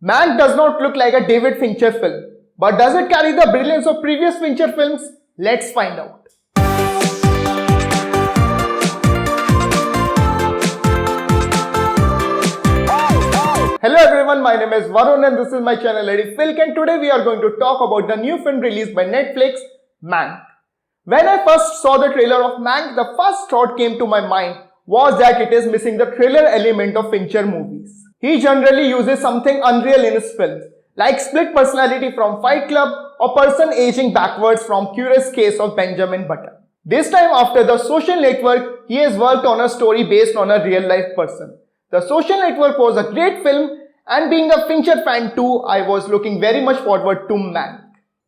Mank does not look like a David Fincher film, but does it carry the brilliance of previous Fincher films? Let's find out. Hello everyone, my name is Varun and this is my channel Lady Filk, and today we are going to talk about the new film released by Netflix, Mank. When I first saw the trailer of Mank, the first thought came to my mind was that it is missing the thriller element of Fincher movies. He generally uses something unreal in his films, like split personality from Fight Club or person aging backwards from Curious Case of Benjamin Button. This time after The Social Network, he has worked on a story based on a real life person. The Social Network was a great film, and being a Fincher fan too, I was looking very much forward to Mank.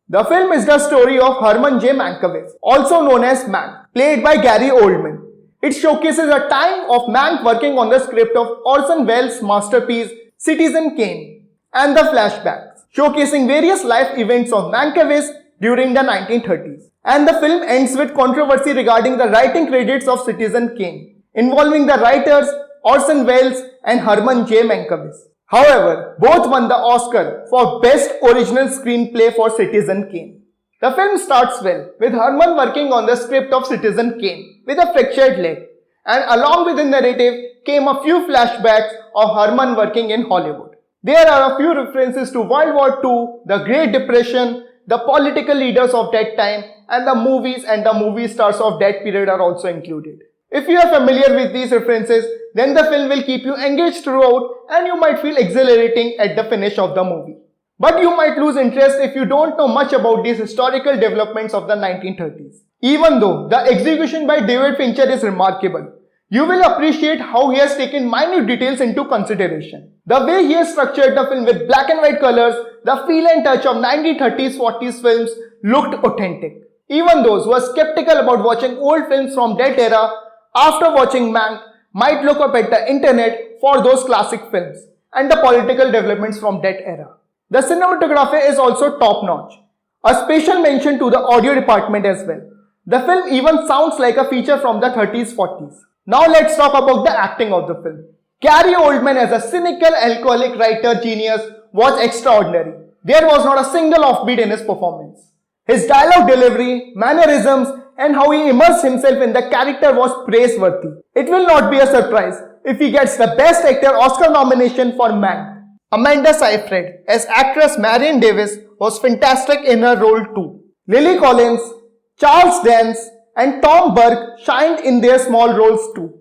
The film is the story of Herman J. Mankiewicz, also known as Mank, played by Gary Oldman. It showcases a time of Mank working on the script of Orson Welles' masterpiece Citizen Kane and the flashbacks, showcasing various life events of Mankiewicz during the 1930s. And the film ends with controversy regarding the writing credits of Citizen Kane, involving the writers Orson Welles and Herman J. Mankiewicz. However, both won the Oscar for Best Original Screenplay for Citizen Kane. The film starts well, with Herman working on the script of Citizen Kane with a fractured leg, and along with the narrative came a few flashbacks of Herman working in Hollywood. There are a few references to World War II, the Great Depression, the political leaders of that time, and the movies and the movie stars of that period are also included. If you are familiar with these references, then the film will keep you engaged throughout and you might feel exhilarating at the finish of the movie. But you might lose interest if you don't know much about these historical developments of the 1930s. Even though the execution by David Fincher is remarkable, you will appreciate how he has taken minute details into consideration. The way he has structured the film with black and white colors, the feel and touch of 1930s-40s films looked authentic. Even those who are skeptical about watching old films from that era, after watching Mank, might look up at the internet for those classic films and the political developments from that era. The cinematography is also top-notch. A special mention to the audio department as well. The film even sounds like a feature from the 30s-40s. Now let's talk about the acting of the film. Gary Oldman as a cynical alcoholic writer genius was extraordinary. There was not a single offbeat in his performance. His dialogue delivery, mannerisms, and how he immersed himself in the character was praiseworthy. It will not be a surprise if he gets the Best Actor Oscar nomination for Mank. Amanda Seyfried as actress Marion Davis was fantastic in her role too. Lily Collins, Charles Dance, and Tom Burke shined in their small roles too.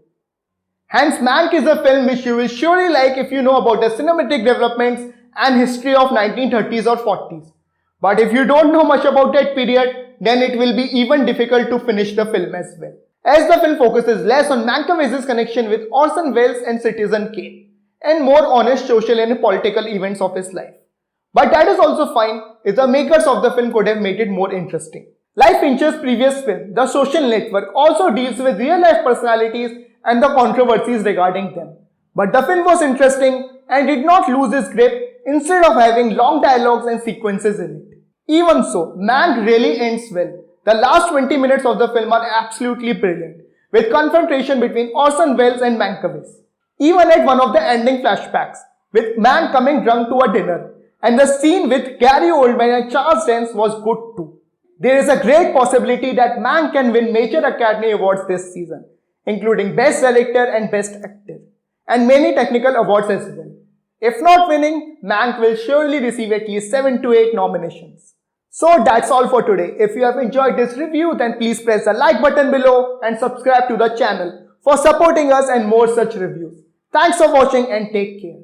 Hence, Mank is a film which you will surely like if you know about the cinematic developments and history of 1930s or 40s. But if you don't know much about that period, then it will be even difficult to finish the film as well, as the film focuses less on Mankiewicz's connection with Orson Welles and Citizen Kane, and more on his social and political events of his life. But that is also fine if the makers of the film could have made it more interesting. Like Fincher's previous film, The Social Network also deals with real-life personalities and the controversies regarding them. But the film was interesting and did not lose its grip instead of having long dialogues and sequences in it. Even so, Mank really ends well. The last 20 minutes of the film are absolutely brilliant, with confrontation between Orson Welles and Mankiewicz. Even at one of the ending flashbacks, with Mank coming drunk to a dinner, and the scene with Gary Oldman and Charles Dance was good too. There is a great possibility that Mank can win major Academy Awards this season, including Best Director and Best Actor, and many technical awards as well. If not winning, Mank will surely receive at least 7 to 8 nominations. So that's all for today. If you have enjoyed this review, then please press the like button below and subscribe to the channel for supporting us and more such reviews. Thanks for watching and take care.